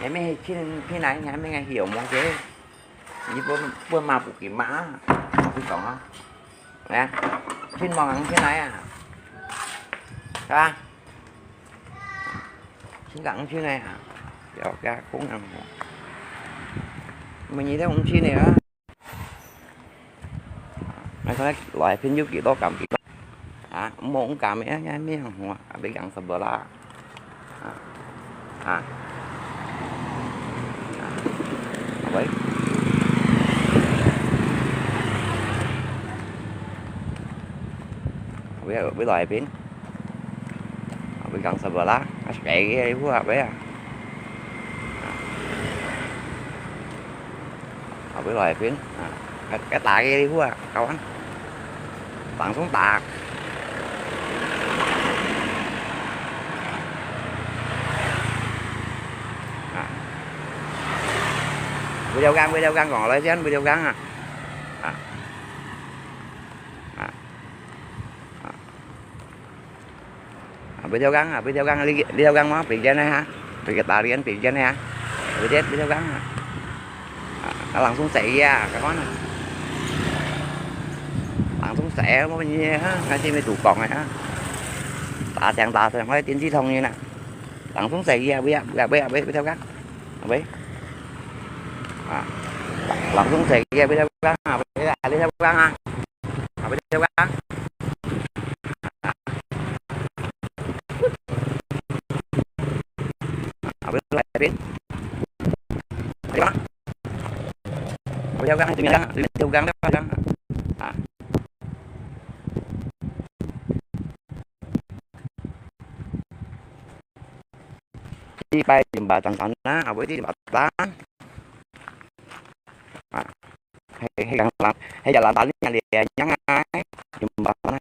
Ngày mấy khi này ngày mấy ngày hiểu mong chế như bữa mà của cái mã cái còn không nè xin mong ăn thế này à ra xin gặn chứ này à giờ ra cũng nằm mình nhìn thấy không chi này á nó có loại phim giúp gì đó cầm kỹ muốn cầm ấy nha mấy thằng bị gặn sập bờ la vậy với loại pin bị gặn sập bờ lá nó chạy cái phù hợp đấy với loại pin cái tạ cái đi phù hợp câu anh tặng xuống tạ video găng còn lại chứ anh video găng video găng nó bị trên này ha bị cái tạ đi anh bị trên này ha bị chết video găng nó lặn xuống xị ra cái con này lặn xuống xẻ nó bao nhiêu á ngay trên mấy tủ còn này á tạ thì thấy tiến sĩ thông như nè lặn xuống xị ra bây theo găng biết lặn xuống xị ra bây theo găng đi theo găng ha bây theo găng biết theo găng theo găng đó găng đi bay jembatan sana apa itu jembatan hay jalan talinya dia nyangai jembatan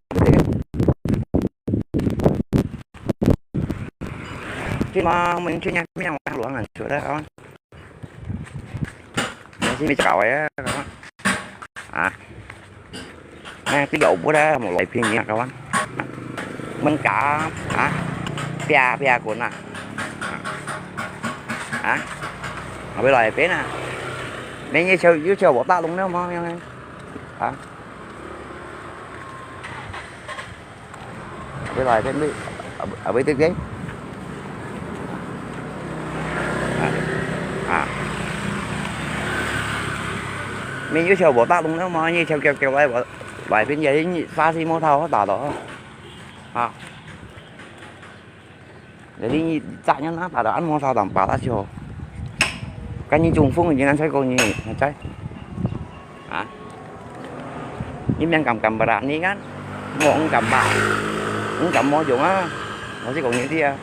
chứ mà mình chưa nhắc mấy ông luôn là chỗ đó con chứ mấy cậu ấy các bạn cái dầu của đó một loại phim nha các bạn mình cả pia của nè bây loại phế nè nên như chơi bỏ ta luôn nếu mà bây loại phế ở bên tiếng mình cứ chờ bỏ ta luôn nếu mà như kêu lại bài bên giấy pha xi mô thao tả đó để đi chạy nhá nó tả đó ăn mô thao tầm bảo ta chiều cái như trùng phun thì anh thấy cô như trái nhưng đang cầm bà đạn đi á một cầm bà cũng cầm mô dụng á nó sẽ còn những kia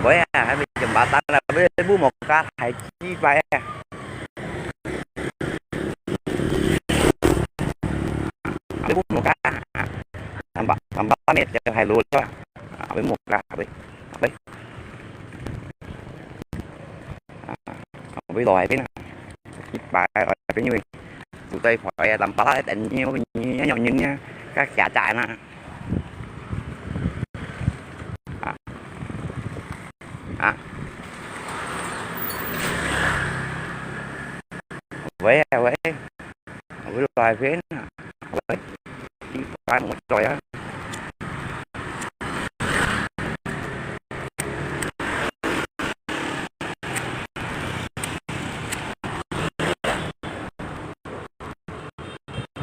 với hai bên chùm bà ta là với bú một ca thầy chi vậy bú một ca làm ba mét cho hai luôn cho với một ca với loài cái này bài cái như tụi tôi phải làm ba định nhiều nhỏ những các trả trại nè với loài phía với phải một rồi á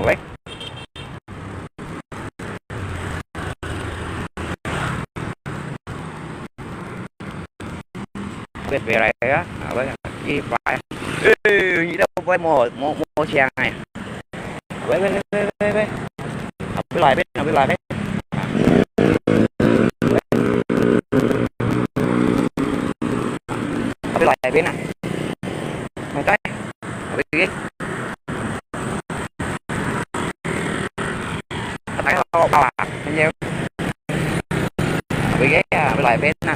với về này á với gì phải gì đâu với một xe này với loài biết với loài biết với loài biết này mày cái biết thấy không bao à nhiêu bị ghé với loài biết nè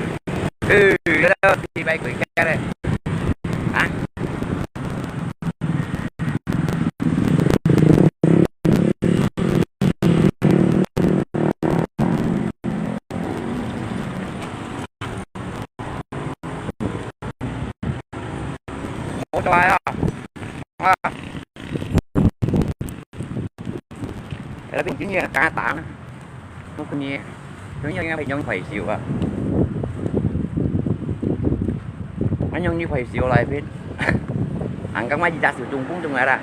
đó đi bay quỷ cái đây ủa cho ai à là cái chuyện như là cá tạng nó cũng nhẹ nếu như phải nhân phải xíu à mấy nhân như phải xíu lại biết ăn các máy gì ra sử dụng cũng trong này ra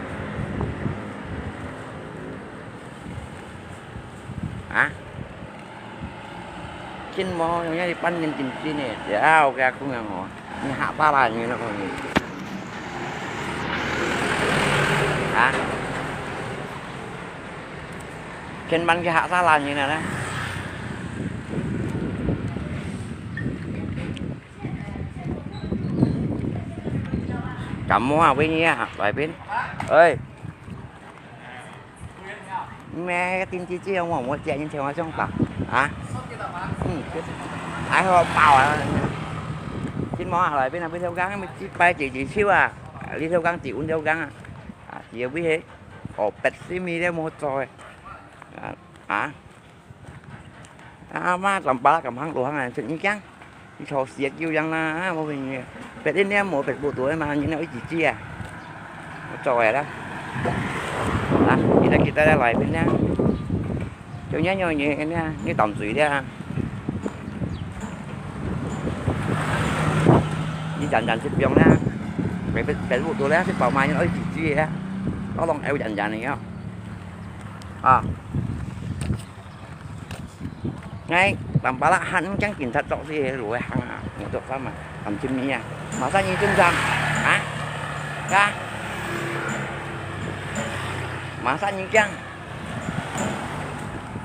hả trên mò như đi pan nhân trình chi này để ao ra cũng ngang họ như hạ ba là như nó còn gì hả trên ban cái hạ ra là như này đó cầm mua với nha vài bên ơi mẹ cái tin chi chi không mà mua chè nhưng theo trong tập hả ai không bao à trên mò lại bên nào bên theo gắng mới bay chỉ xíu à đi theo gắng chịu theo gắng à chỉ biết hết ổ bẹt xí mi đấy mua rồi hả má làm ba cầm hăng đồ hăng này chuyện như chăng đi thò xiết vô răng na mà mình bẹt đến em mua bẹt bộ tuổi mà như nào chỉ chi à trời đó kita đã lại bên nha cho nhớ nhau như tổng suy đó đi dành xịt vòng nha mày phải bộ tuổi đó xịt vào mai nói chỉ chi á nó lòng eo dành này không à ngay làm ba la hắn chẳng kìm thật rõ gì rồi hàng một tập sao mà làm chim nha mà sao như chim răng hả ra mà sao như chăng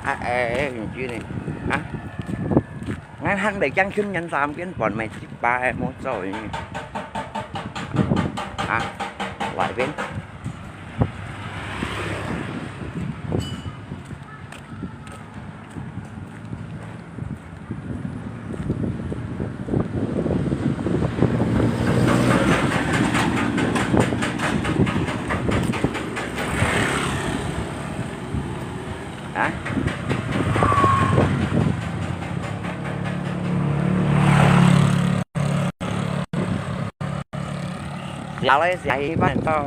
hình chưa này hả ngay hắn để chăng chim nhân làm cái bọn mày chip ba em một rồi hả lại bên hả dạ lấy dạy bắt to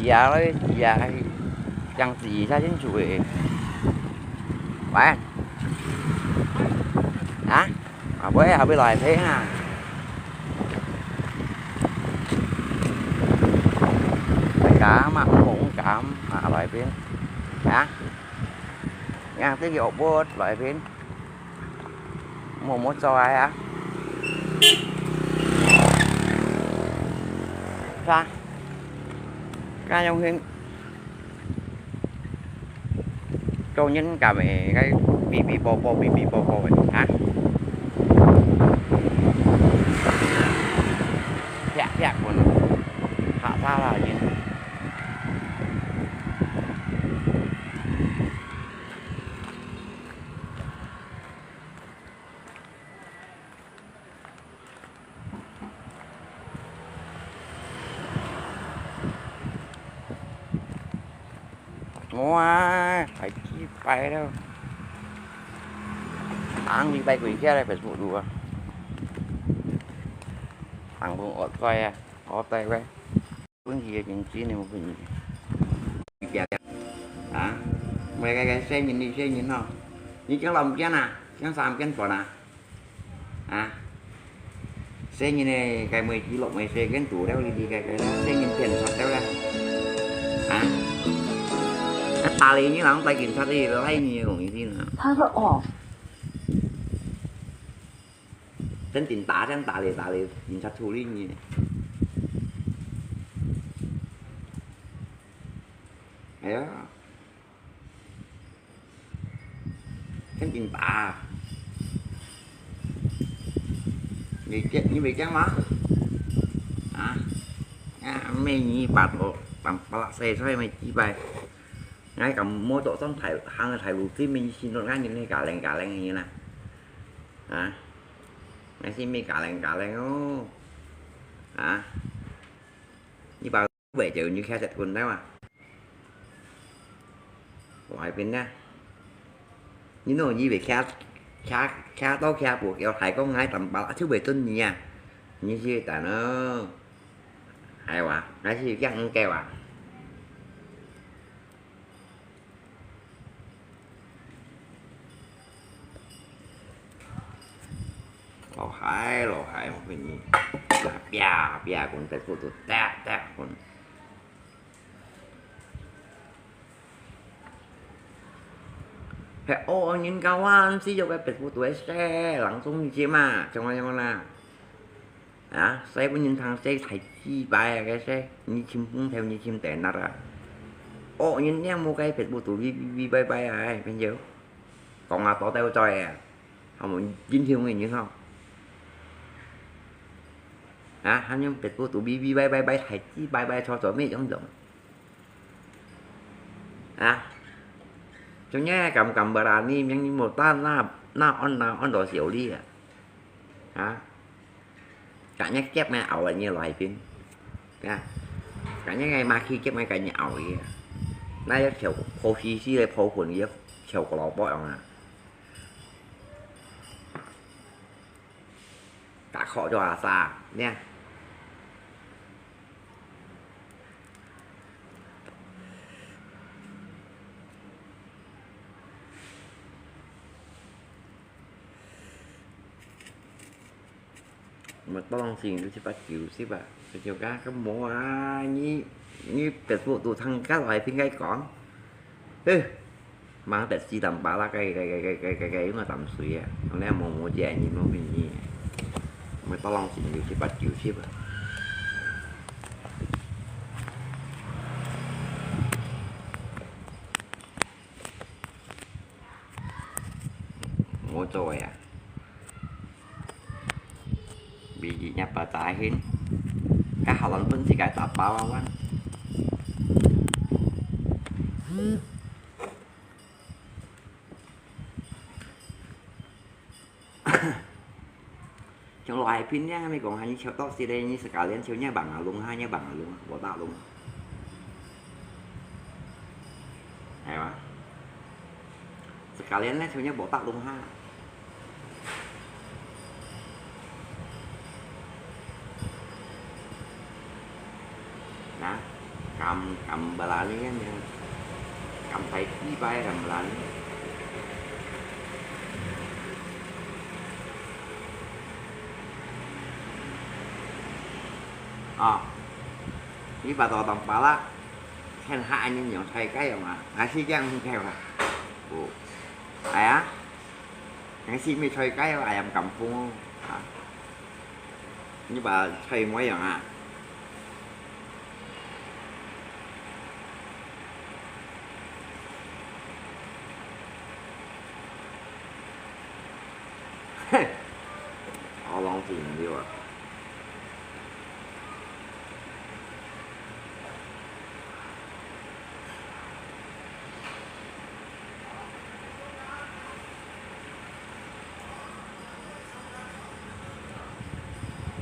dạ lấy dạy chẳng gì ra đến chuỗi bạn hả mà với ở bên lại thế à cả mà cũng cảm loại bên hả nghe tiếng dột bốt loại bên một cho ai á ra ca trong hiên câu nhân cả mẹ cái bị bò vậy hả dạ của nó hạ ra là gì mua phải chi bay đâu ăn đi bay quỷ kia đây phải phụ đùa thằng buông ọt quay à ọt tay quay cuốn gì chuyện chi này một bình hả mày cái xe nhìn đi xe nhìn không như chẳng lòng chứ nè chẳng xàm cái quả nè à xe như này cái 10 kg mày xe cái tủ đeo đi cái xe nhìn tiền thật đeo ra hả ta lý như là ông tay kiểm soát đi nó hay nhiều còn gì nữa他说哦 真တင်打真打嚟檢測處理嘢係啊真တင်打như vậy chắc má mày như bạt bộ bằng bạc xe xoay mày chỉ bài ngay cả mô tổ xong thằng thầy lụt thì mình xin nó ngay như này cả lành như này hả ngay xin mình cả lành ô hả như bảo về chữ như khe sạch quần đấy mà loại bên nha như nó như vậy khe to khe buộc eo thầy có ngay tầm bảo thứ bề tin gì nha như gì tại nó hay quá cái gì găng keo à lò hại một cái gì bia conเป็ดพูดตัวแตะคนแค่โอ้ยินกาวันสิจะไปเป็ดพูดตัวแซ่หลังซุ้มยี่มาจังหวะยังไงล่ะà xe của nhìn thằng xe thấy chi bài cái xe như chim cũng theo như chim tệ nát à ô nhìn nhá mua cái phết bộ tủ vi bay bay ai bây giờ còn là tỏ teo trời à không muốn dính thiêu người như không à hắn nhưng phết bộ tủ vi bay thấy chi bay cho mấy giống giống à cho nhá cầm bà đàn đi nhưng một ta na on đỏ xỉu đi à hả cả nhắc chép ngay ẩu là như loài phim nha cả nhắc ngay mà khi chép ngay cả nhà ẩu vậy nay chiều phô xí đây phô quần gì chiều của lọ bọ à cả khó cho à xa nha mà to lòng xìn tôi sẽ bắt chịu xí bà chiều cá cái mỏ nhưเป็ดพวกตัวทั้งcá loại phiên gai còn mangเป็ดxí tầm ba lá cây mà tầm suy à còn nếu mua chè như nó mình gì mà to lòng xìn tôi sẽ bắt chịu xí bà mua trôi à bị gì nhập bà tại hin các họ làm phân thì cải tập bao anh trong loài pin nhá mấy còn hai như chiều tóc đây như cả lên chiều nhá bằng luôn hai nhá bằng luôn bỏ tạo luôn hay quá cả lên lên chiều nhá bỏ tạo luôn ha đó cầm bà la lên nha cầm tay đi bay cầm bà la đi bà tò tầm bà lá khen hai nhưng nhỏ thay cái mà ai xí chăng không theo à ai á ai xí mới thay cái ai em cầm phun như bà thay mấy rồi à họ lòng tiền nhiều à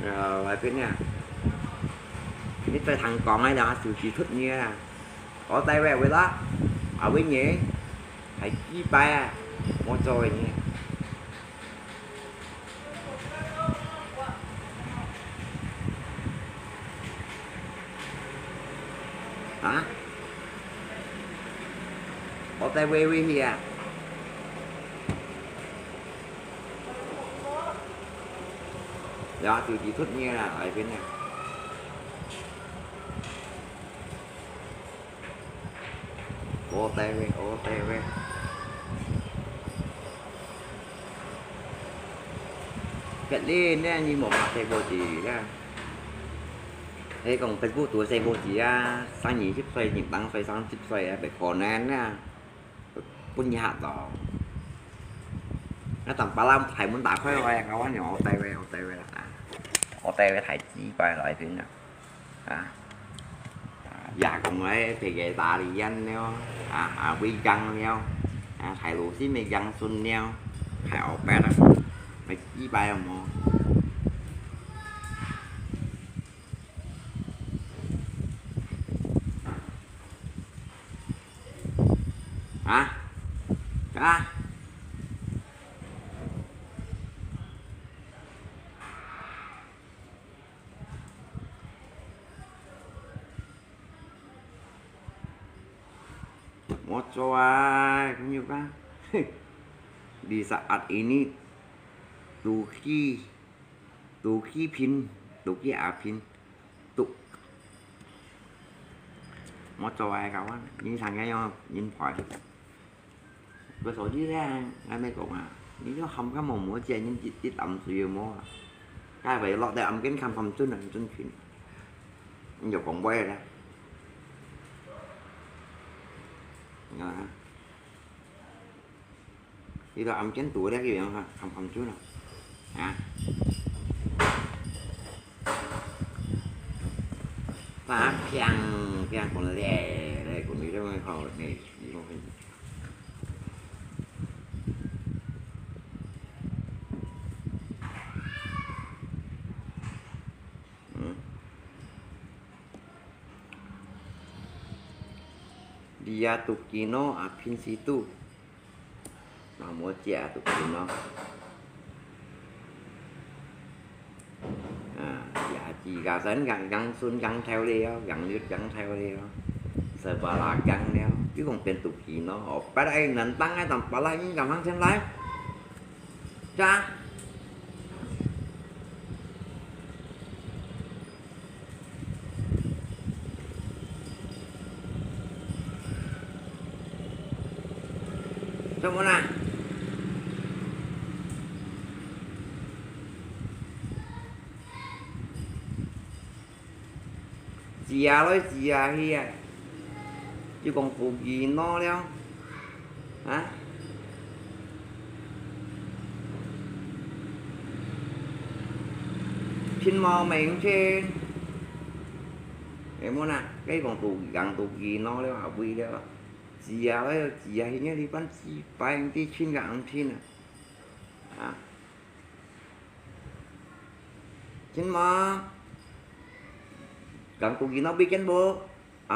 rồi lại phía nha cái tay thằng còn ấy đó sự chỉ thích nha có tay về với đó ở bên nhé hãy chi ba mua rồi nha hả có tay về với gì à đó tôi chỉ thích như là ở bên này OTV cái lên nè như một mặt thầy vô chỉ ra thế còn thầy vô tuổi thầy vô chỉ sang nhị chiếc xoay nhịp băng xoay sang chiếc xoay để còn nén nè quân nhà đỏ nó tầm 35 thầy muốn tạo khói rồi có quá nhỏ OTV là OTV thầy chỉ bài lại phim nè dạ cùng ấy thì ghệ tạ thì danh neo quy căng neo thầy lũ xí mê găng xuân neo thầy ổ bẹt á mày chỉ bài không mô hả coba juga di saat ini Tuki Apin tục một coba kawan nhìn thằng cái không nhìn phải cái số dưới ra ngay mấy cục nó không có mồm mũi chè nhưng chỉ tầm sự mua cái vậy lọt để ẩm cái khăm khăm trên này trên chuyện giờ còn quay ra thì đó ẩm chén tuổi đấy cái gì không khăm khăm trước nào ta phiang còn lè đây còn đi đâu họ này đi đâu dia Tukino Apin situ mau chia Tukino dạ chỉ gà sến gắn xuân gắn theo đeo gắn nước gắn theo đeo sờ bà là gắn đeo chứ cònเป็นTukino ở ở đây nền tăng cái tầm bà la những cầm ăn xem lái cha Sao nào Dìa nói dìa kia chứ còn phụ gì nó đâu hả xin mò mình trên em muốn cái còn tù gần tù gì nó đâu học vi đâu dìa nói dìa thì nhớ đi bán chi bán đi xin gặng xin xin mò gần tụ gì nó biết chén bố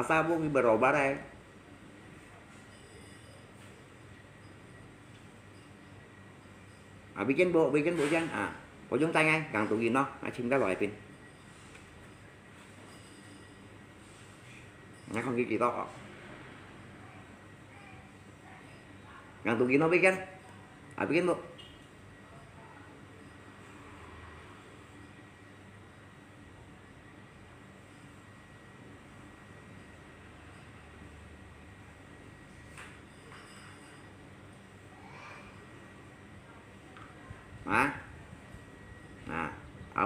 sao bố bị bờ rầu ba đây biết chén bố chén có chúng ta ngay gần tụ gì nó xin cái loại pin nó không ghi gì to gần tụ gì nó biết chén biết chén bố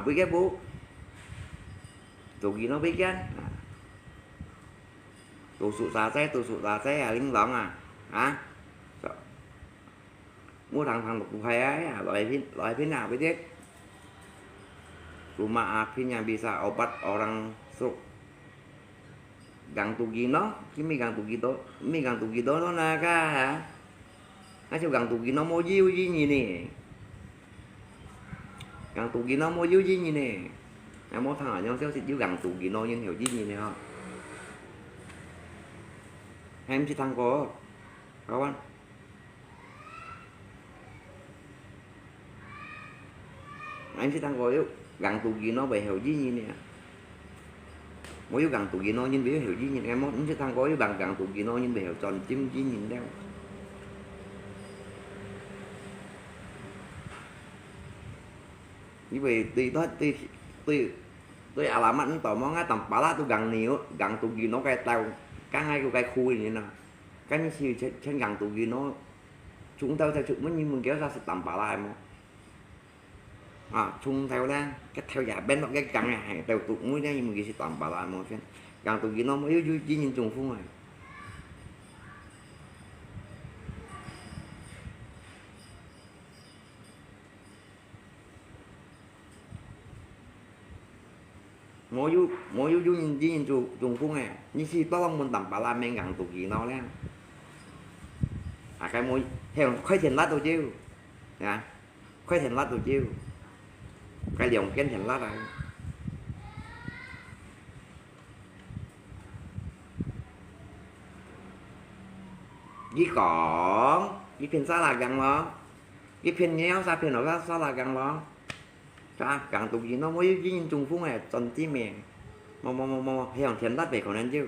biết cái bố tụ gì nó biết chứ tụ sụt giá xe linh lỏng mua thằng một phải ấy loại phim nào biết thế cuma akhirnya bisa obat orang stroke gang tugi nó chứ mi gang tugi đó nó là cái hả nó siêu gang tugi nó mua diêu gì nhỉ nè gang tugi nó mua diêu gì nhỉ nè em mua thằng ở nhau xíu xịt diêu gang tugi nó nhưng hiểu gì nhỉ nè không em chỉ thằng có kawan anh sẽ thằng có yếu gần tụ gì nó về hiểu gì như nè mỗi yếu gần tụ gì nó nhưng biết hiểu gì như em muốn sẽ thằng có yếu bằng gần tụ gì nó nhưng về hiểu tròn chim gì nhìn đâu như vậy tôi làm anh tò mò tầm bả lá tôi gần nhiều gần tụ gì nó cái tao cái hai cái khui vậy nè cái như siêu trên gần tụ gì nó chúng tao theo chuyện mới như mình kéo ra sẽ tầm bả lại mà chung theo đó cái theo giả bên nó cái cẳng này hàng tàu tụ mũi đấy nhưng mà cái sẽ tầm bà lại một cái càng tụ gì nó mới yếu chỉ nhìn trùng phun này mỗi yếu nhìn trùng phun này như khi tao long mình tầm bà la men gần tụ gì nó đấy cái mũi theo khoai thiền lát tôi chiêu khoai thiền lát tôi chiêu cái dòng kén thành lát này với còn với phiên xa là gần đó với phiên nhéo xa phiên nó xa là gần đó ra gần tụ gì nó mới với nhìn trùng phun này toàn tí mèn mò hay còn thiền lát về còn nên chứ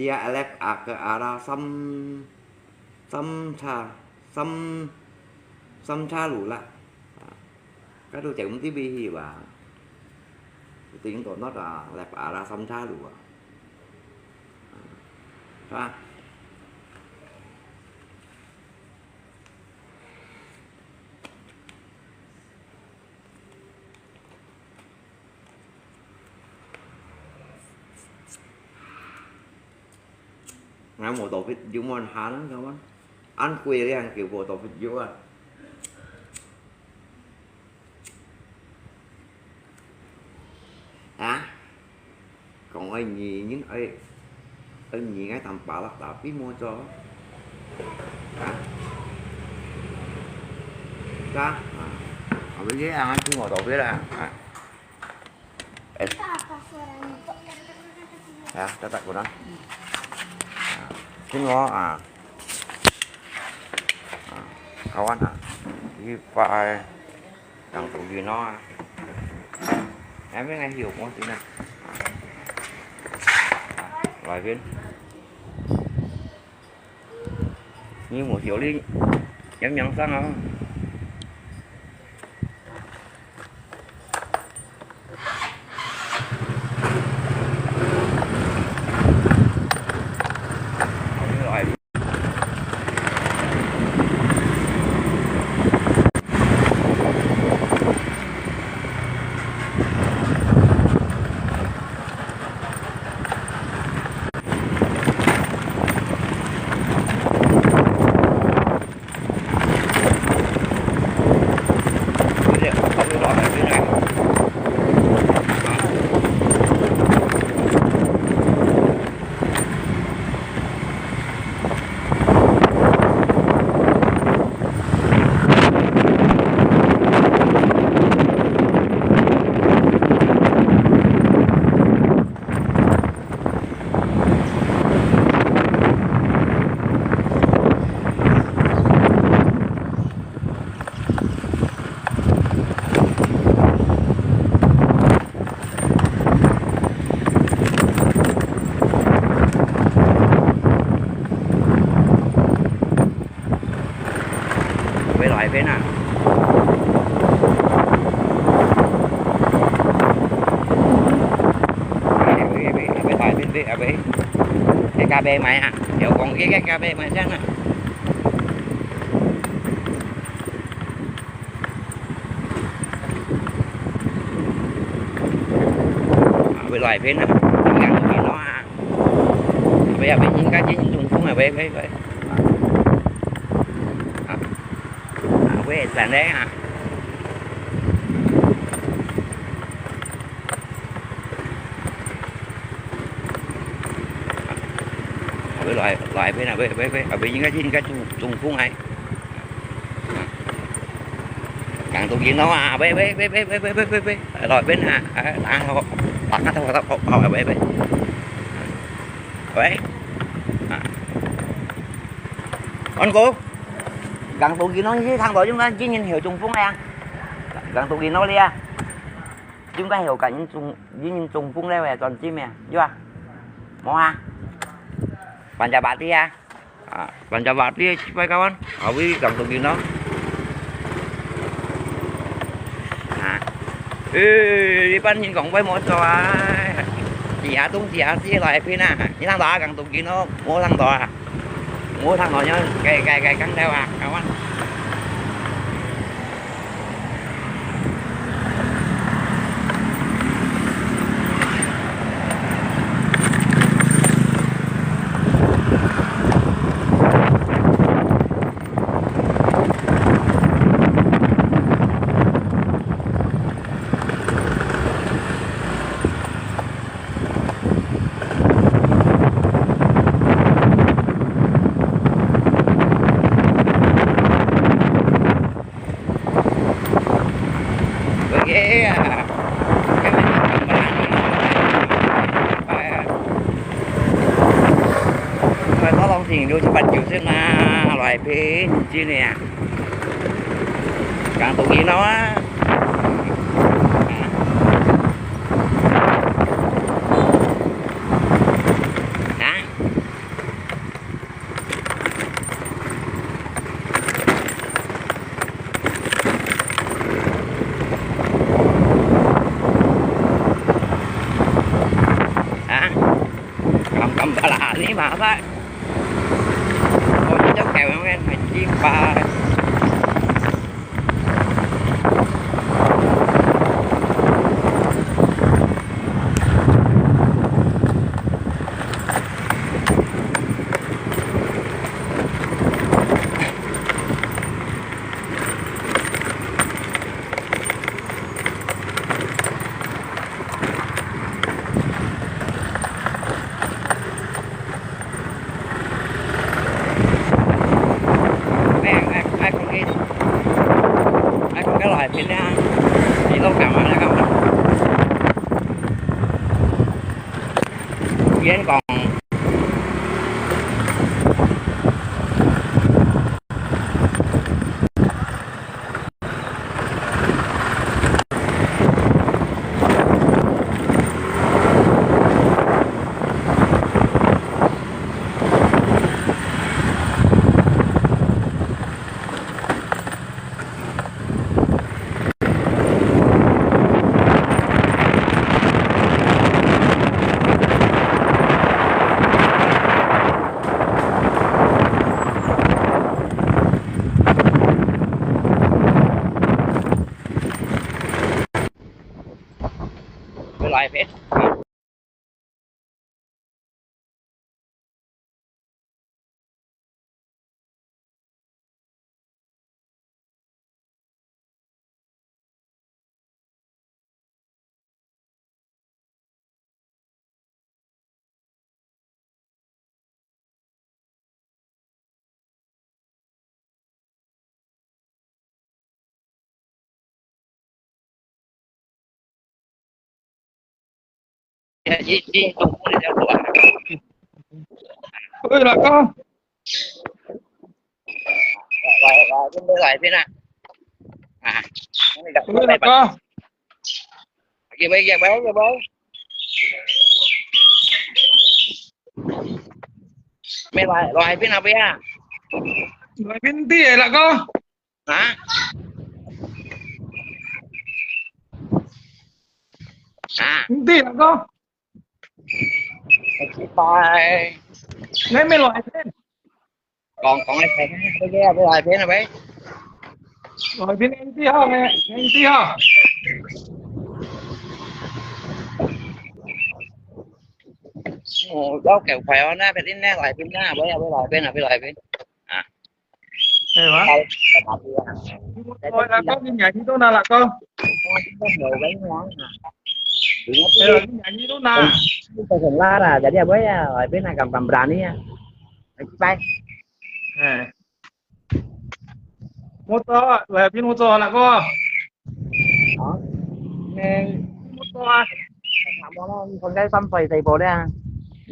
dia alep ak ara sam cha lũ lạ các đôi chạy cũng tí bi và tiếng của nó là lẹp ra sam cha lũ à ngay một tổ phết dũng mòn há lắm các bạn ăn quê đi ăn kiểu bộ tổ phết dũng à còn anh gì những anh gì ngay tầm bảo là tạo phí mua cho ở bên dưới ăn chứ ngồi tổ phết ra cho tặng của nó cái ngó kawan cái file đằng tụ gì nó em biết ngay hiểu không tí này vài viên như một kiểu đi nhắm nhắn sang không bên này bên cái KB mày à kiểu còn cái KB mày chắc nè bên loại bên này gắn cái nó bây giờ bên những cái chung chung là bên với sàn đấy à với loại bên nào với ở bên những cái trùng phun này càng tụ diện nó à bê rồi bên à ăn không bắt nó thôi bê anh cô gần tụ gì nó với thằng đội chúng ta chỉ nhìn hiểu trùng phun đây gần tụ gì nó đi chúng ta hiểu cả những trùng với những trùng phun đây về toàn chim nè chưa mau ha bạn chào bạn đi bạn chào bạn đi phải các bạn ở với gần tụ gì nó đi bên nhìn còn với mỗi trò chị tung chị xí lại phía nè những thằng đó gần tụ gì nó mua thằng đó nhá cái cắn đeo các bạn nó lông thì đưa cho bạn chịu xem là loại phía chi nè càng tụ gì nó thả ra còn cháu kèo em phải chiên ba cái loại pin á chỉ lâu cầm ở đây không vẫn còn cái loại pin chỉ không có đeo đồ ơi là con cái loại pin à gặp ơi là con kìa bây giờ bé mấy loại pin nào bây à người bên tía là con hả bên tía là con bài ngay mấy loại thế còn ai thấy cái loại pin nào bé loại bên anh tía hả anh tía hả đó kẹo khỏe nó phải đến loại pin đó loại pin thế hả rồi là con cái nhà như thế nào là con thế là cái nhà như thế nào lá là jadi với loại pin này cầm berani ya bay motor là pin motor là con nên motor con cái xăm phì thầy bộ đó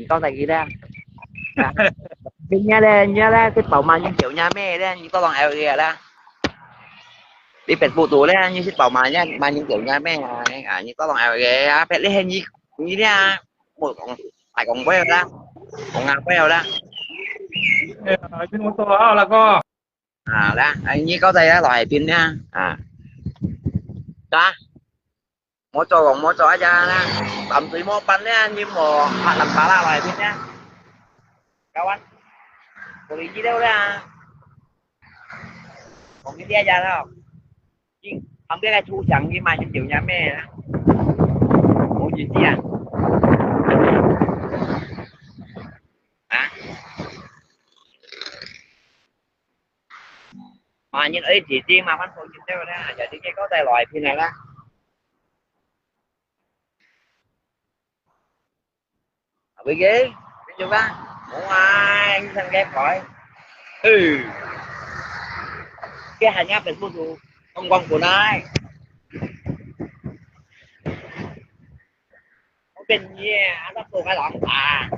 con thầy gì đó pin nha đây cái bảo mà những kiểu nhà mẹ đây những con bằng LG đó đi pet phụ đấy như bảo mà những kiểu nhà mẹ những con bằng LG pet lấy hình như thế một con phải còn queo đó còn ngà queo đó pin motor là con đó anh như có đây loại pin nha đó mỗi chỗ aja đó tầm tùy một bánh đấy nhưng mà họ làm phá là loại pin nha kawan polisi đâu ra còn cái dia aja đâu không biết cái thu chẳng như mà những kiểu nhà mẹ đó ủa gì chứ mà những ấy chỉ riêng mà phân phối những theo đó giờ đi cái có tay loại pin này đó bị ghế cái chỗ đó không ai thằng ghép khỏi cái hành ápเป็นผู้ดูkhông con của nai nóเป็นเนี่ยnóตัวcái lọn tà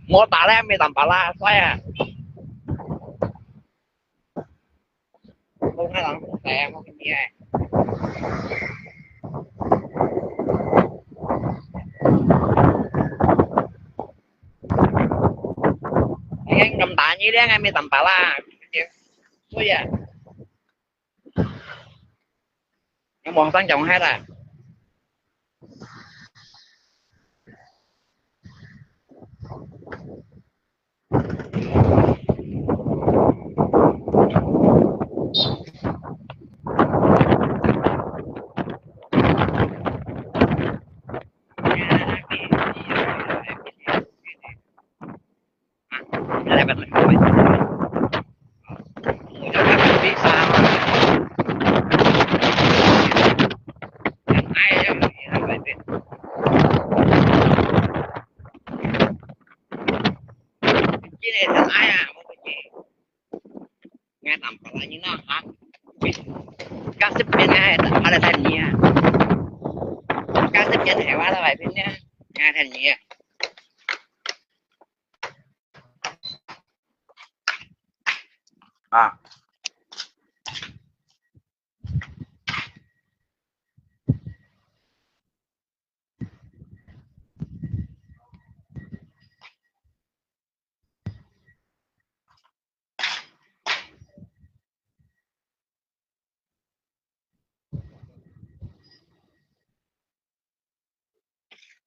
mua tà đấy mới tầm tà la xoay không cái lọn tè không cái gì anh cầm tạ như đấy anh mới tầm tà la có gì anh bọn tăng trọng hết à ai à một cái gì nghe tầm còn lại như nó hả các sếp bên này ada thành gì à các sếp bên này quá là vậy bên nha nghe thành gì à à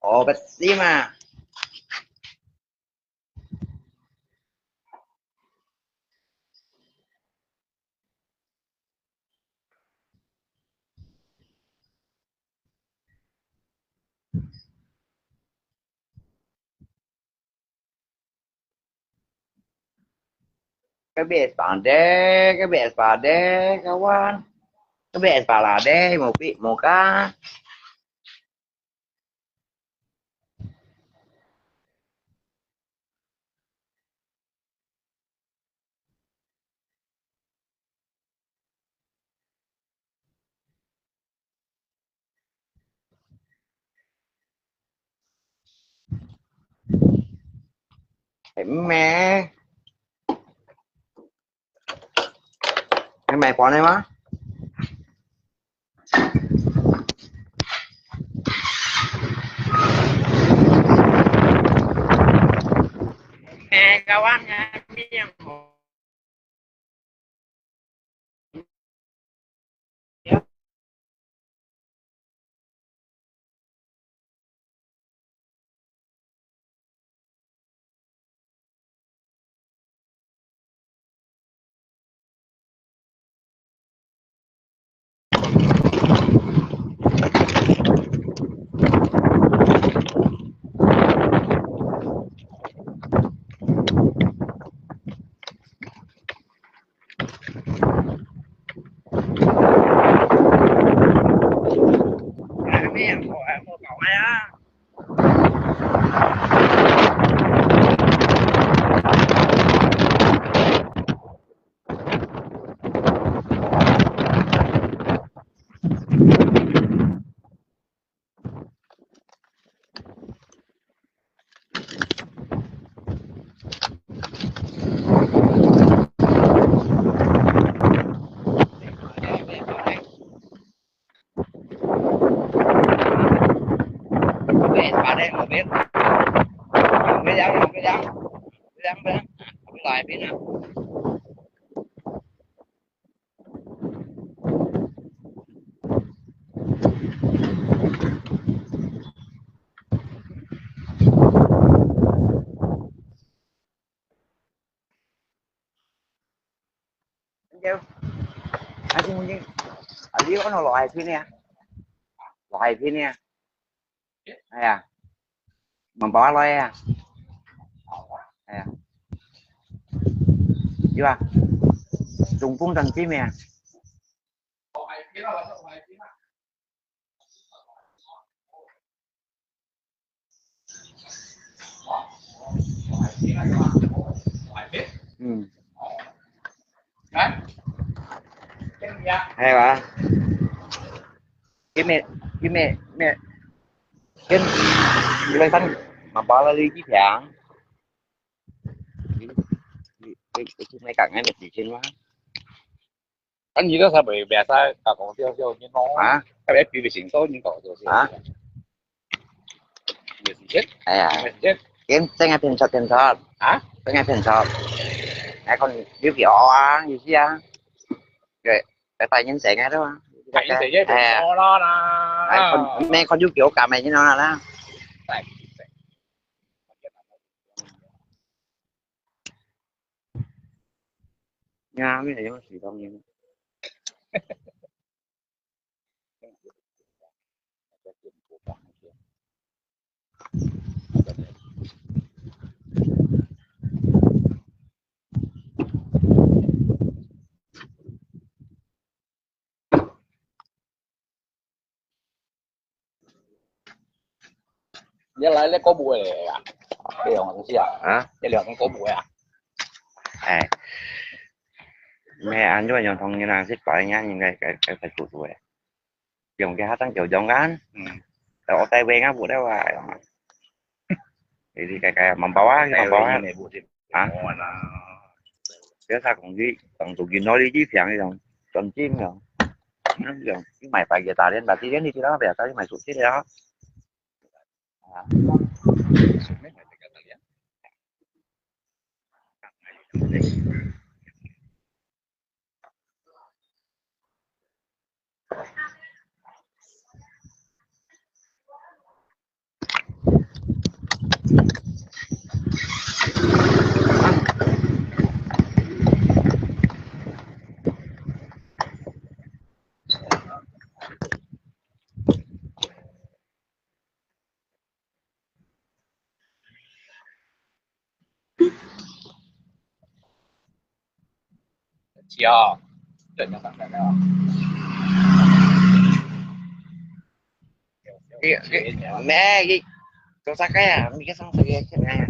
ồ bạch gì mà cái bể pada kawan cái bể pada deh mau kah mẹ mẹ còn đây má mẹ kawan nha mẹ một cậu ai á bể pada không biết không biết lại biết nào kêu anh xin đi ở dưới có nó loại phi nè loại phi nè hay à mà bỏ loe à hay à chưa trùng phun trần chim nè ừ. hay bà cái mẹ cái lên thanh mà bỏ la ly chí phèn cái chim này cẳng ngay được gì trên quá anh nghĩ đó sao bị bè sai cả còn tiêu tiêu như nó hả cái bé bị sinh tố những cậu rồi hả nhiều gì chết hay à chết cái nghe tiền sọt hả cái nghe tiền sọt hay con điếu kiểu gì chứ rồi cái tay nhân sẽ nghe đó thầy như thế chứ nó đó con mấy con điếu kiểu cả mày như nó là nha mới thấy nó xì đông như với lại lấy có bùi à cái lượng gì à hả cái lượng có bùi à à mẹ anh juga yang thong như là xích phải nha những cái phải phụ tuổi dùng cái hát tăng kiểu giống kan tao tay quen á vụ đó là thì cái membawa này buat hả cái sao còn đi còn tụi kia nói đi chứ phiền đi rồi còn chim rồi rồi cái mày phải về tao đến bà tí đến đi tí đó về tao với mày sụt tí đó à. chưa đừng có bạn nào Mẹ cái con sao cái à mi cái xong rồi cái này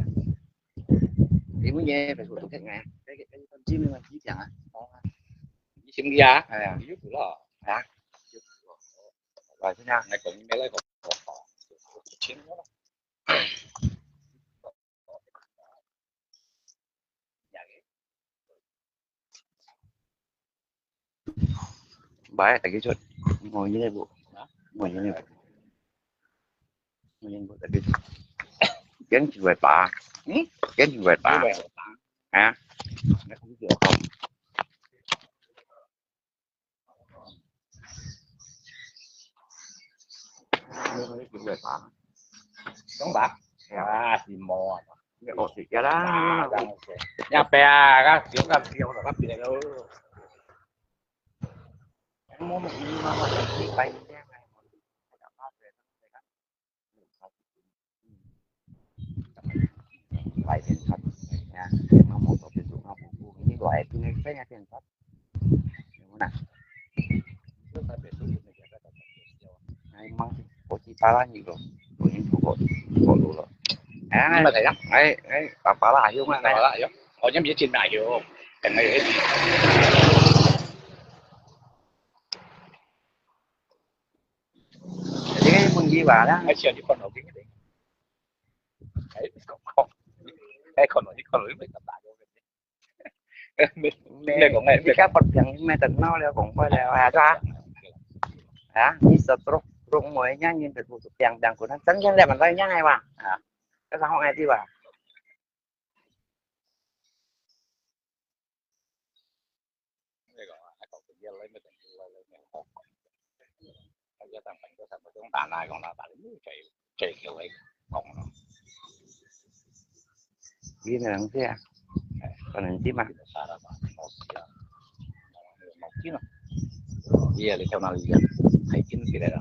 thì muốn về phải sụt cái này cái con chim mà chỉ chẳng chim gà à giúp đó hả rồi thế nào này cũng mấy lấy một chim đó bãi tại cái chuột ngồi như này bộ ngồi như này ngồi như bộ tại cái kiến chỉ về tả kiến chỉ về tả à nó không chịu không nó không chịu về tả đúng bạc à thì mò cái ổ thịt cái đó nhà bè các kiểu là các kiểu đâu mua một mà đi bay ra này lại tiền thật nha nó một tổ tiền dụng học của những loại cái nhà tiền thật nè ai mang của chị ta là nhiều rồi của những của đủ rồi nhưng mà thầy đó ấy ấy bà lại không nó lại đó ở nhóm dưới trên này hiểu không cái này cái mừng gì bà đó hay chơi những con đầu kính đấy đấy không cái con nói mình tập lại đây cũng này cái vật chẳng mẹ tình nó là cũng phải là ra hả đi sợ trục trục mới nhá nhìn được một tiền tiền của nó trắng trắng đẹp bàn tay nhá ngay bà cái sao nghe đi bà gia tăng thành có thành chúng ta này còn là bạn chạy kiểu ấy còn ghi này làm thế à còn làm gì mà một chứ nào giờ thì theo nào giờ thấy chính cái này đó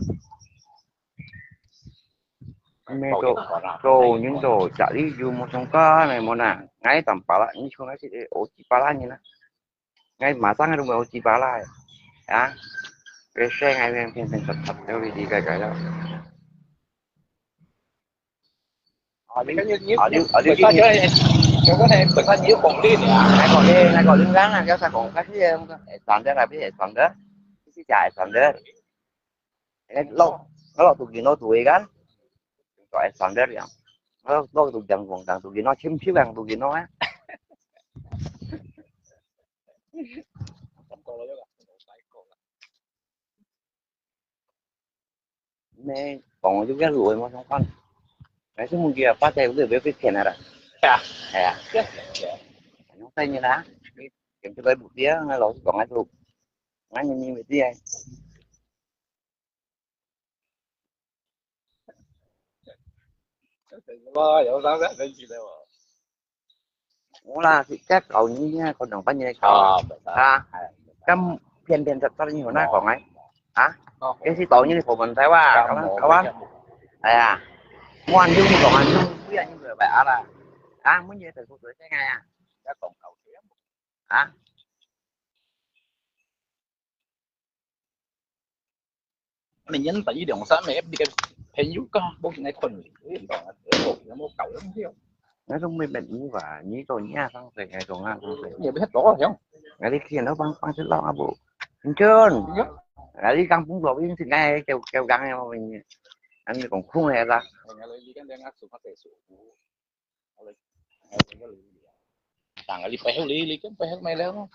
mẹ đồ những đồ chả đi dù một trong cá này một nè ngay tầm bà lại như không nói gì ổ chỉ bà lại như này ngay mà sáng ngày đúng rồi ổ chỉ bà lại à cái xe ngay bên bên thật thật đâu đi cái đó ở đi như ở đi ta chơi cho có thể mình có nhiều còn đi nữa này còn liên gắn là cái sao còn cái soạn đó là cái soạn đó cái chạy soạn đó cái lâu nó là tụi gì nó tụi gắn gọi soạn đó rồi nó tụi chẳng còn thằng tụi gì nó chiếm chiếm bằng tụi gì nó á nè còn chúng cái lùi mà không con cái số mùng kia phát tay cũng được với cái tiền này rồi à nó tay như lá kiếm cho lấy một tía ngay lỗ còn ngay tụt ngay như vậy tía cũng là thì các cậu như con đồng bao nhiêu cậu cái phiền phiền thật rất nhiều na còn ấy hả cái gì tội như của mình thấy qua các bác à ngoan dung còn anh dung bây giờ như người bạn là muốn về từ cuộc đời thế ngay à các còn cậu hả mình nhấn tại dưới đường sáng này em đi cái hình như có bốn ngày thuần còn nó một cậu lắm hiểu nói chung mình bệnh như vậy như tôi nha xong rồi ngày tuần ăn xong rồi Giờ biết hết rõ rồi không? ngày đi kia nó băng chết lo bộ trơn ngày đi căng cũng rồi thì ngay kêu kêu găng em mình anh còn khung này ra Tàng ali pehe li kan pehe mai leo.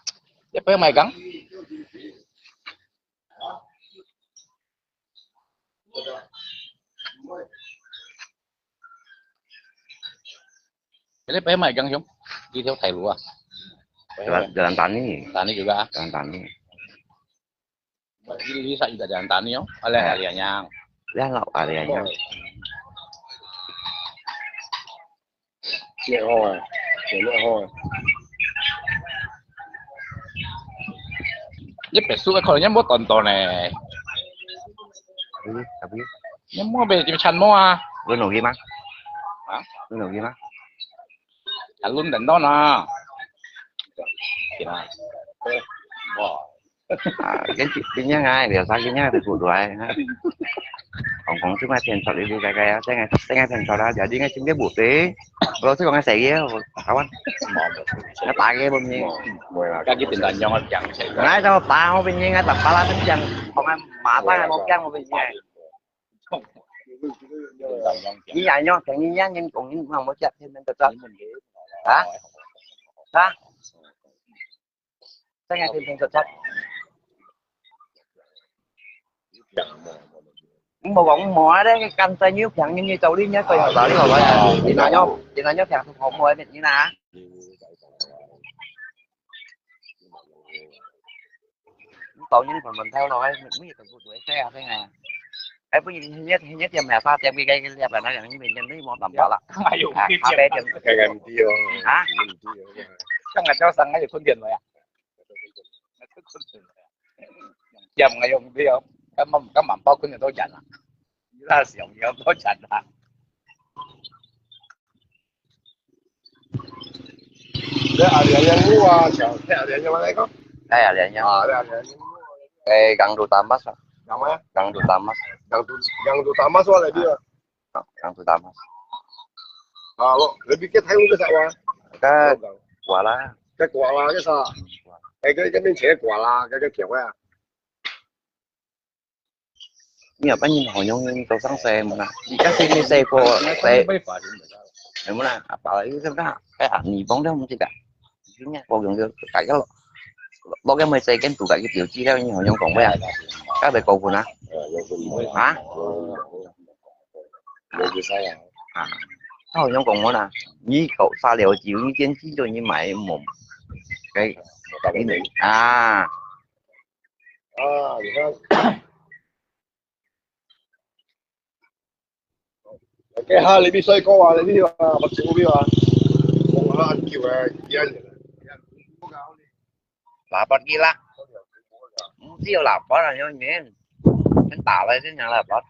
Ya pehe mai gang. Jadi pehe mai gang không? Đi theo thầy lúa. jalan tani Tani juga. jalan tani Bisa juga jalan tani yo. Oleh alianya. dia lậu areanya lễ hội lễ hội Nhất phải suốt cái nhất muốn tòn tòn này. tapi Nhất muốn về chim chăn mua à? lu nổ gimana Hả? lu nổ gimana Chăn luôn đến đó nè. Kira. Wow. cái nhá ngay để sang cái nhá thì phụ đuổi ha còn trước mai tiền sọt đi cái sẽ ngay tiền sọt ra giờ đi ngay trên cái bụt đấy rồi chứ còn ngay xảy kia không anh nó tại cái bên nhiên Cái tiền là nhau chẳng sẽ. nãy sao tao bên nhiên ngay tập ba la tính chân còn em mã ta một chân một bên nhiên như vậy nhau chẳng như nhá nhưng còn những không có chặt thêm nên tập hả hả sẽ ngay thêm tập một bóng mỏ đấy cái canh tay nhíu thằng như tàu đi nhá coi họ bảo đi họ gọi chị nào nhớ thằng thuộc hộ mồi như nào tội như phần mình theo nói mình mới từ tuổi xe thế này cái nhất nhất mẹ pha tem cái đẹp là nó dạng như mình trên đấy món tầm bảo là pha bé chân cái ngày mình tiêu hả Chắc là cho sang cái con tiền rồi à? Dầm ngày hôm đi không? Cái mắm bao con nhà tôi chặt à? Là sử dụng nhiều tôi chặt à? đấy à để nhân ngũ à chào thế để nhân này có đây là vậy nha đây là cái găng đồ tam bát làm á găng đồ tam bát đang tụ tám mắt rồi đi găng đồ tam bát à rồi bị cái thay cái sao à cái quả lá cái quả là cái sao cái bên chế quả là cái kiểu à như là bao nhiêu hồi nhung tàu sáng xe mà nè các xe cô xe đúng không nè bảo ấy cái ảnh nhị bóng đó không chỉ cả nha bao gồm cả cái bao cái mấy xe cái tụ cả cái tiểu chi theo như hồi nhung còn bây giờ các bề cầu của nó hả hồi nhung còn nữa nè như cậu xa liệu chịu như chiến trí rồi như mày một cái này à cái ha lấy đi xoay co à lấy đi mà bắt chước đi mà một ha kiểu yên là bắt gila tiêu là bắt là nhau nhé anh tạo lại thế nào là bắt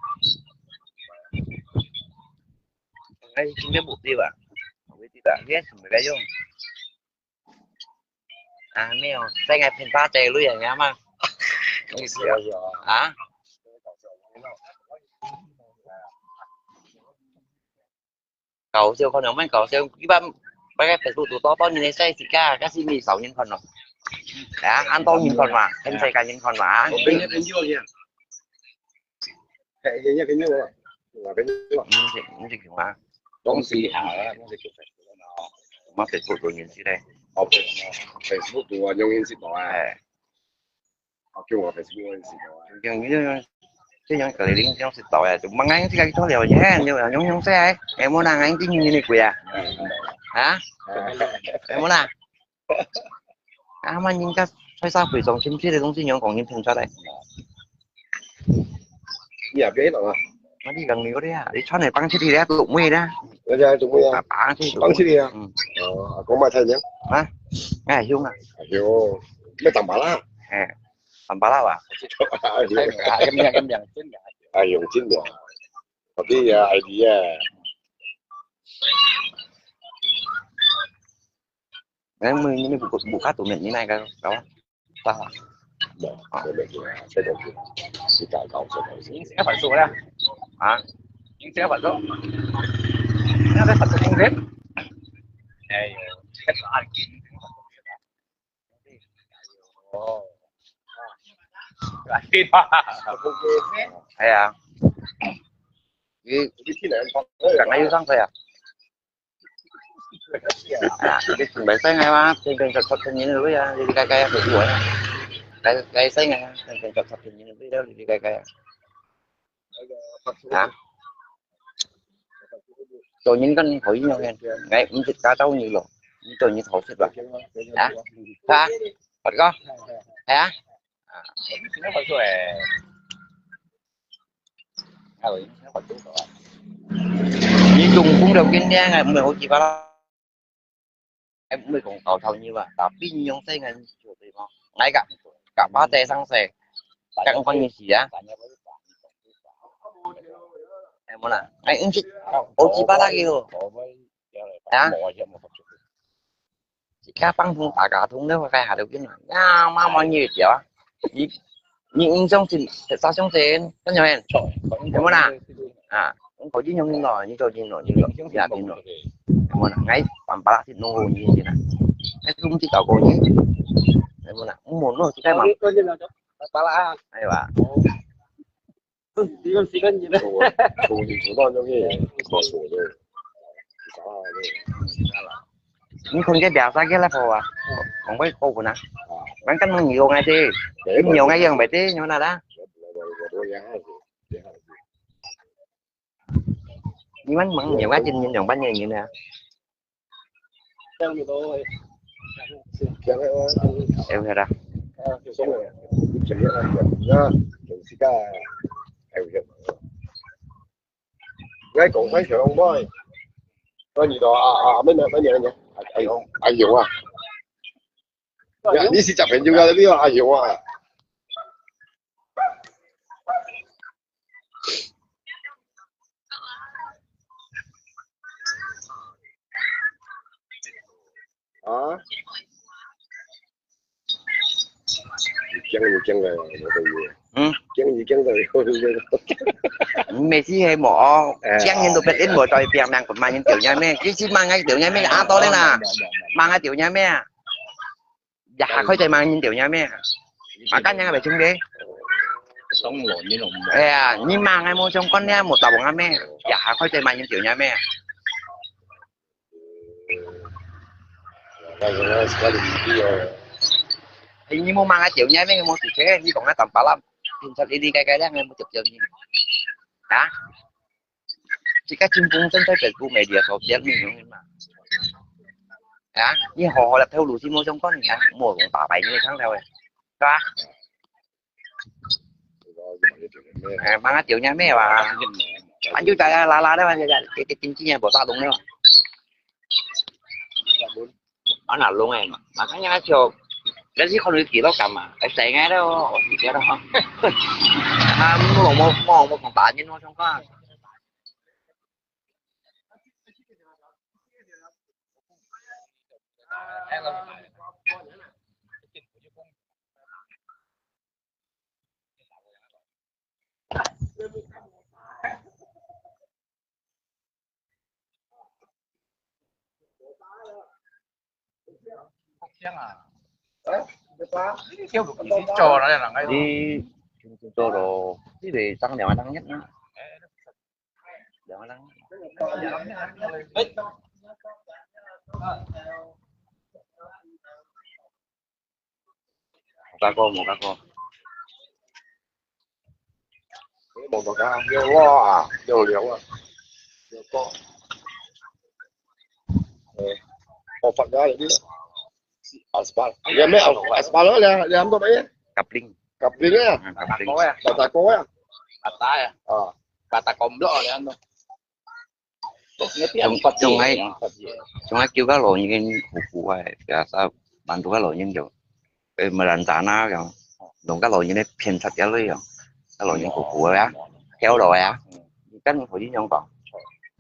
cái chúng cái mục tiêu à cái tiêu à ghét người cái vô à mèo tay ngày phèn pha tè luôn à nhá mà hả cậu siêu con nào mấy cậu siêu cái ba cái Facebook tụi to như này xây thì cả cái xin mì 6 nhân phần rồi đã anh to nhân phần mà em xây cả nhân phần mà cái nhất cái nhiêu nhỉ cái nhất cái nhiêu là cái nhiêu những gì kiểu mà Đông xì hả? mà Facebook tụi nhìn gì đây Facebook tụi用現時代啊，叫我 Facebook 嗰陣時代。nhưng như cái những cái liên trong sự tội à chúng mang anh thì cái số liệu nhé nhưng mà nhóm nhóm xe em muốn ăn anh tí như này quỷ à hả em muốn ăn à mà nhìn cái sai sao quỷ dòng chim chi thì cũng chỉ nhóm còn nhìn thường cho đây nhà bé nào à nó đi gần nhiều đấy à đi cho này băng chi đi đấy tụi mày đó bây giờ tụi bây giờ băng chi đi à có mai thay nhé hả ngay hương à hiểu mấy tầm bà la tầm ba lao à Em nhận chính nhận. dùng chính được có cái idea đấy mình như bộ khác tụi mình như này cái đó sao sẽ được thì cải tạo sẽ được Những sẽ phải số ra. hả Những sẽ phải số. Nó phải số anh rết. cái anh kiện hay à cái thằng ấy sáng rồi à cái thằng bạn sáng ngày mà trên kênh sập trên những núi đi cay cay được rồi cay sáng ngày trên kênh sập trên những núi đó đi cay cay hả rồi những con hỏi nhau nghe ngày cũng thịt cá trâu nhiều rồi rồi những thổ thịt vậy hả hả thật có hả nó phải rồi nó phải đúng rồi như chung cũng đầu tiên nha ngày mười hồi chị ba em mới còn tàu thầu như vậy tapi nyong saya nggak nyusul mau ngay cả ba tè sang xe các ông con như gì á em muốn là anh ứng thích ô chị ba lagi rồi hả chị cá băng thùng cả thùng nếu mà khai hạt được cái này nha mau nhiều kiểu nhưng trong thì sao trong thì có nhiều em muốn cũng có chứ nhung rồi như dạ tin rồi em muốn là ngay bằng ba thì nô như thế này cái thùng thì tàu cô nhé em muốn là muốn nó chỉ cái mà hay bà những con cái bèo sao cái level à còn mấy cô của nó bán cánh nhiều ngay đi nhiều ngay dân vậy tí nhưng mà đó nhưng bánh mặn nhiều quá trên những dòng bánh như nè em thấy ra cái còn mấy triệu ông ơi có gì đó mấy nhà nhỉ ai hiểu à你是集平要㗎呢個阿耀啊啊驚嘅我哋驚mấy chi hay mỏ chén nhân đồ bệt đến mùa trời bèo nàng còn mang những tiểu nha mẹ chỉ mang ngay tiểu nha mẹ to lên là mang ngay tiểu nha mẹ dạ khơi trời mang những tiểu nha mẹ mà cá nha về chung đi sống lộn như lộn nhưng mang ngay mua trong con nha một tàu nga mẹ dạ khơi trời mang những tiểu nha mẹ thì như mua mang ngay tiểu nha mẹ mua thì thế như còn ngay tầm 35 thì sao đi cái đó nghe mua chụp chụp gì hả chỉ các chim cũng chân tới Facebook mẹ địa số chết mình không mà hả như họ là theo lũ chim mua trong con này mua cũng tả bảy như tháng theo rồi đó mang cái tiểu nha mẹ và anh chú trai la đó cái chính nhà của ta đúng không nó nào luôn em mà cái nhà chiều cái gì không được chỉ tao cầm mà cái xe ngay đó gì cái đó một còn tạ nhưng nó không có kêu được gì cho nó là ngay đi cho đồ cái gì tăng đèo tăng nhất nữa đèo tăng một cá cô một cái vô lo à vô liệu à vô có một phần đó là biết asphalt ya mấy ông asphalt đó là làm tôi mấy cặp linh cặp đi á cặp linh bà cố á bata ya bata komlo đấy anh trong ấy kêu cá lội như cái phụ à sao bạn tụi cá lội như kiểu mà làm trả nó rồi đồng cá lội như này phiền thật cái lưới rồi cá lội những phụ á kéo rồi á cánh phụ với nhau còn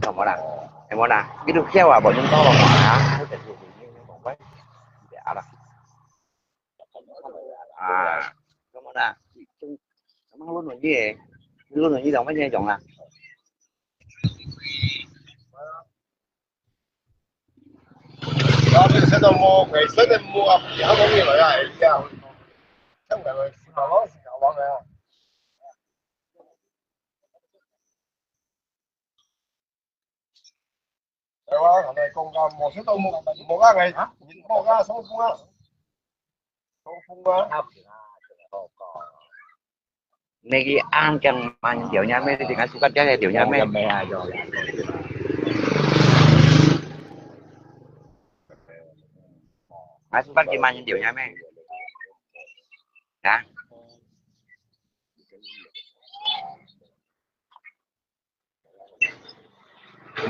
không có nào em có nào cái được khéo à bọn chúng to bằng hả không có nào nó luôn rồi gì luôn rồi như đồng với nhau chọn là 我哋識到摸，其實你摸啊，有講嘢嚟啊，係之後，真係佢時候攞時候講嘅。係啊，同你講㗎，摸識到摸摸家係嚇，摸家手風啊，手風啊。Negi ang kang man tiểu nha mấy tiếng Anh suka cái tiểu nha mấy mẹ ai rồi Anh suka cái man tiểu nha mấy hả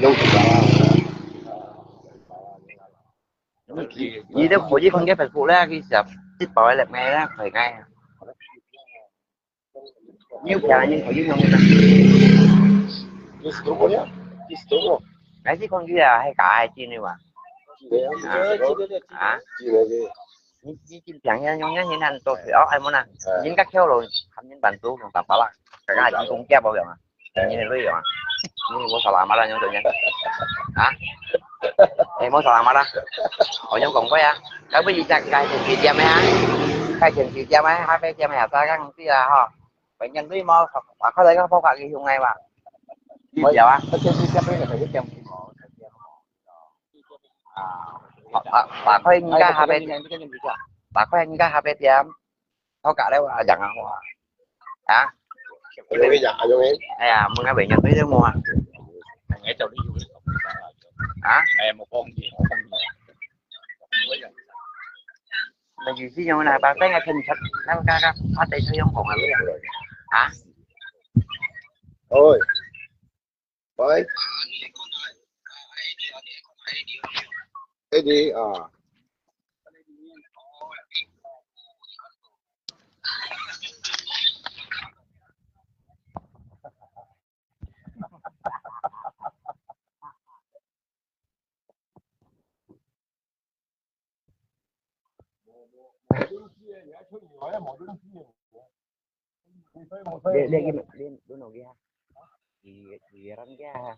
Đâu gì đó của với con cái phải phụ ra cái sập tiếp bỏ lại mẹ đó phải ngay nhiều chả nhưng phải với nhau Chi sto nhá, chi sto. nãy chứ con kia là hay cả hai chi này mà hả Chi này cái. những chim chẳng nha nhau nhá những anh tôi phải óc ai muốn nè những các khéo rồi không những bàn tú còn tập bảo là cái hai chị cũng kia bao giờ mà như này lấy rồi mà như bố sao làm ở đây nhau tự nhiên hả em bố sao làm ở đây họ nhau cùng với á cái bây giờ cái chuyện gì cha mẹ cái chuyện gì cha mẹ hai bé cha mẹ ta cái là ho bệnh nhân với mò hoặc có thể có phẫu thuật gì hôm nay mà bây giờ á bà có những cái HP bà có những cái HP tiêm có cả đấy à chẳng không hả Yung cái dạ yung em. à mừng ngày bệnh nhân tới đây mua nghe cho đi hả em một con gì là gì chứ nhau này bà thấy ngay kinh sách nó ca phát tay sử dụng còn là bây giờ hả Thôi. Thôi. Cái gì à? dia gimana dia bunuh dia di orang dia hả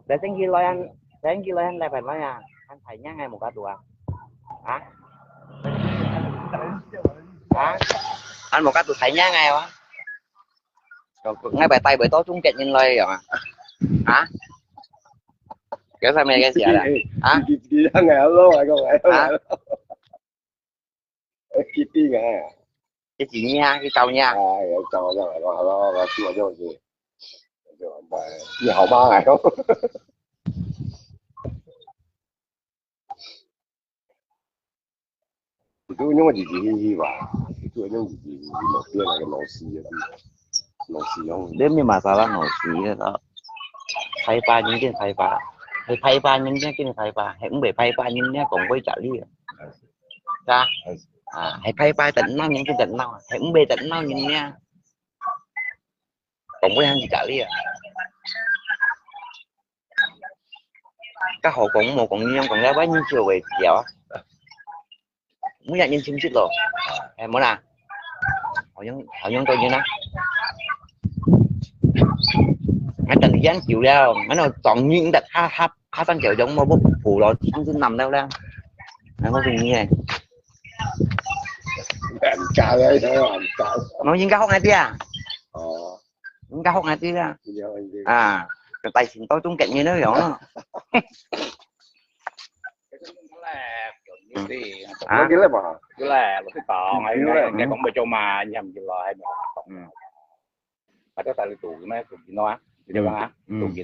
để tiếng kia anh lại phải nói à anh phải nhắc ngay một cái tụi hả hả anh một cái tụi thấy nhá ngay quá rồi ngay bài tay bởi tố chúng chạy nhìn lây rồi mà hả kiểu sao mày cái gì à hả Chị ra ngày luôn rồi con hả Kitty ngày cái chị nha cái câu nha cho rồi nó chua cho gì rồi bài gì hậu 3 ngày không都因為自己話，都係因為自己落啲嚟嘅螺絲嗰啲，螺絲用。nếu như mà sao nó xí đó thay ba những cái thay ba những cái hãy cũng bị thay ba những cái còn quay trở đi ra hãy thay ba tỉnh nó những cái tỉnh nào hãy cũng bị tỉnh nó những nha còn quay hàng gì trở đi các hộ cũng một còn nhiên còn ra bấy nhiêu chiều về dẻo muốn nhận nhân sinh chết rồi em muốn à họ nhân tôi như nó mấy tình dáng chịu đâu mấy nó toàn nhiên đặt ha tăng chịu giống mà bút phù rồi ăn xin nằm đâu đang anh có gì như này Làm cao đấy đó làm cao. nó những cái hốc này tia những cái hốc này tia à cái tay xin tôi tung cạnh như nó rồi Nó cái là mà. cái là cái còn ấy cái con bị cho mà nhầm gì lại mà có tài liệu tủ mấy tủ gì nó á thì á tủ gì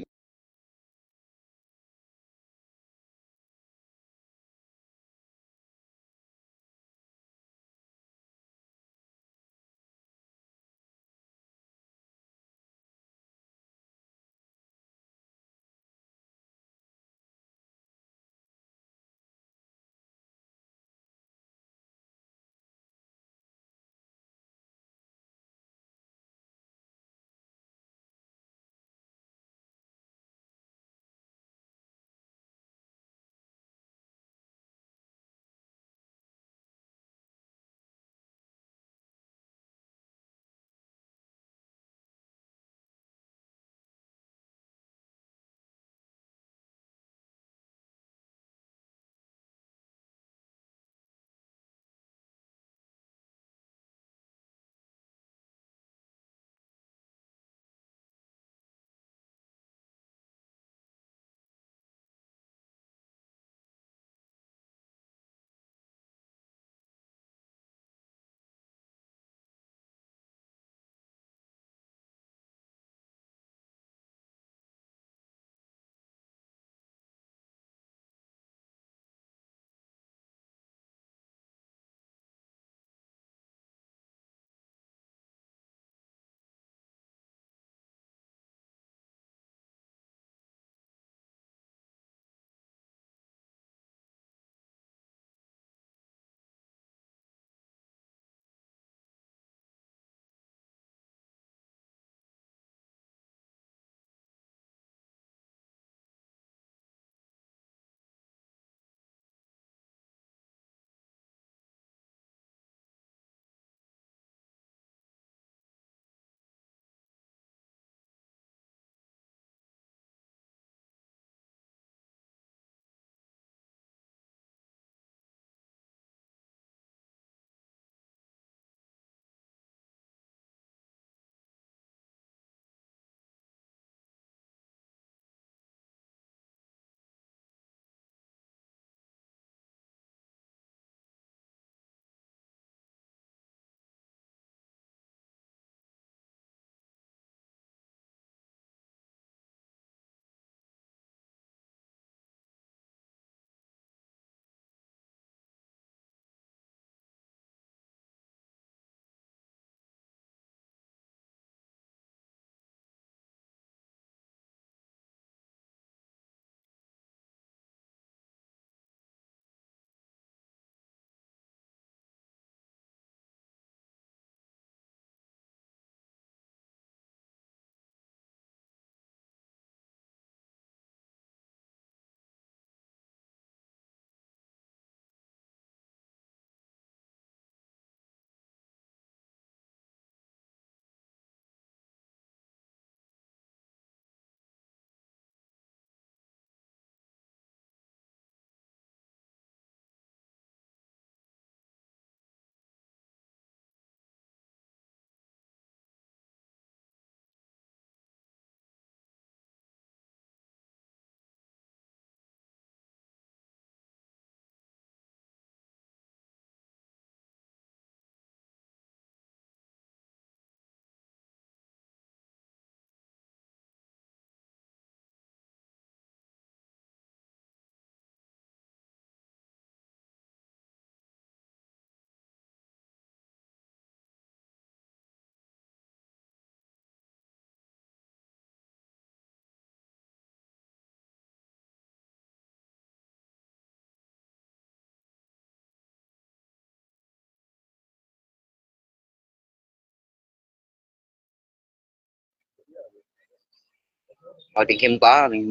Hồi tiền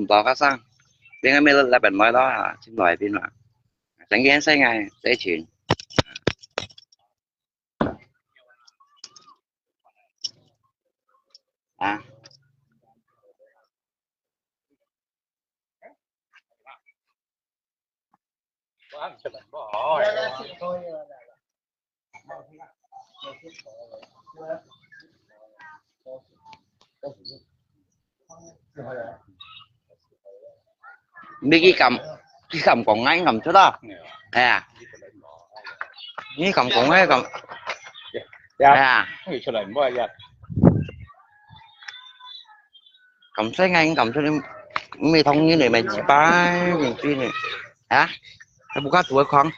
bò phát sang tiếng ấy mới là bệnh mới đó à xin lỗi bên mà sáng ghé sáng ngày sẽ chuyện à biết cái cầm còn ngay cầm trước đó à cái cầm còn ngay cầm à cầm sáng ngay cầm cho nên mi thông như này mày chỉ bá những kia này hả cái bút cát tuổi không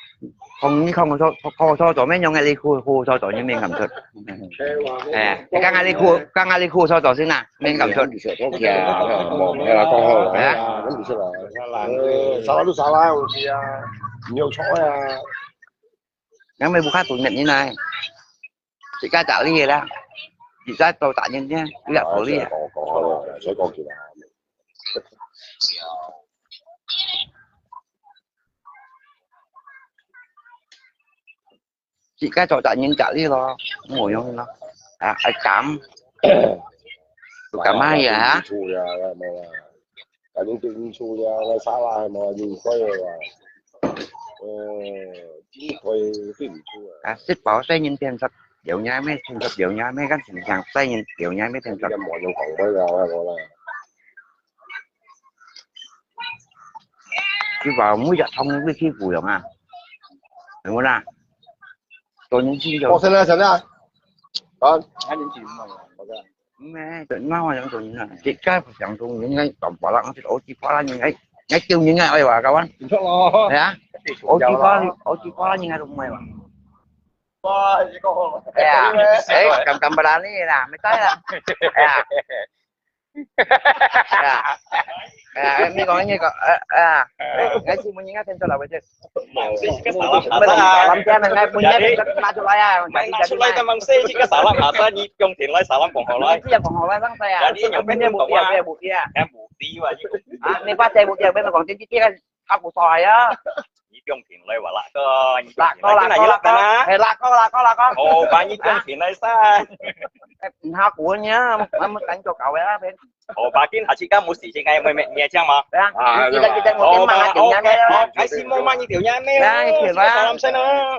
cho chỗ mấy nhau ngay đi khu cho chỗ như mình cầm thật à cái các ngay đi khu cho chỗ xin nào mình cầm thật là con hồ sao lá thì nhiều chỗ nếu mấy bút cát tuổi nhận như này chị ca trả lý gì đó chị ra tàu tạ nhân nhé cứ gặp khổ đi à sẽ còn kìa chị cái trò tại nhưng trả đi lo ngồi không nó à cảm ai vậy hả cả những chuyện xu ra ngay xã lại mà nhìn coi là chỉ coi cái gì à xích bảo xây nhìn tiền thật điệu nhái mấy tiền thật điệu nhái mấy cái tình trạng xây nhìn điệu nhái mấy tiền thật mọi nhu cầu tới rồi gọi là chứ vào mũi dạ thông với khi phù đồng à đúng không nào tôi những chi rồi xin ra con mẹ tỉnh máu là tụi những chị cái phải chẳng tụi những cái tổng bỏ lặng thì ổ chi phá những cái ngay kêu những ngày ơi bà các anh hả ổ chi phá những ngày đúng mày mà cầm bà đá này là mấy cái là em đi còn như còn ngay khi mình nghe thêm cho là vậy chứ làm cha mình ngay punya ba chục lay à chục lay tamang sih jika salah masa ni Yong Thiện Lai salah Bong Lai yang Bong Lai sang saya jadi yang bên buộc dia em bukti và ni pas saya buộc dia bên mà còn trên kia kan aku soi á Yong Thiện Lai và lạc có ồ bà như Yong Thiện Lai sao ha của nhá em đánh cho cậu á bên ồ bà kia chị ca một xí chị ngay mẹ nghe chăng mà kita một cái ok cái xin mong mang như tiểu nha mẹ làm sao nữa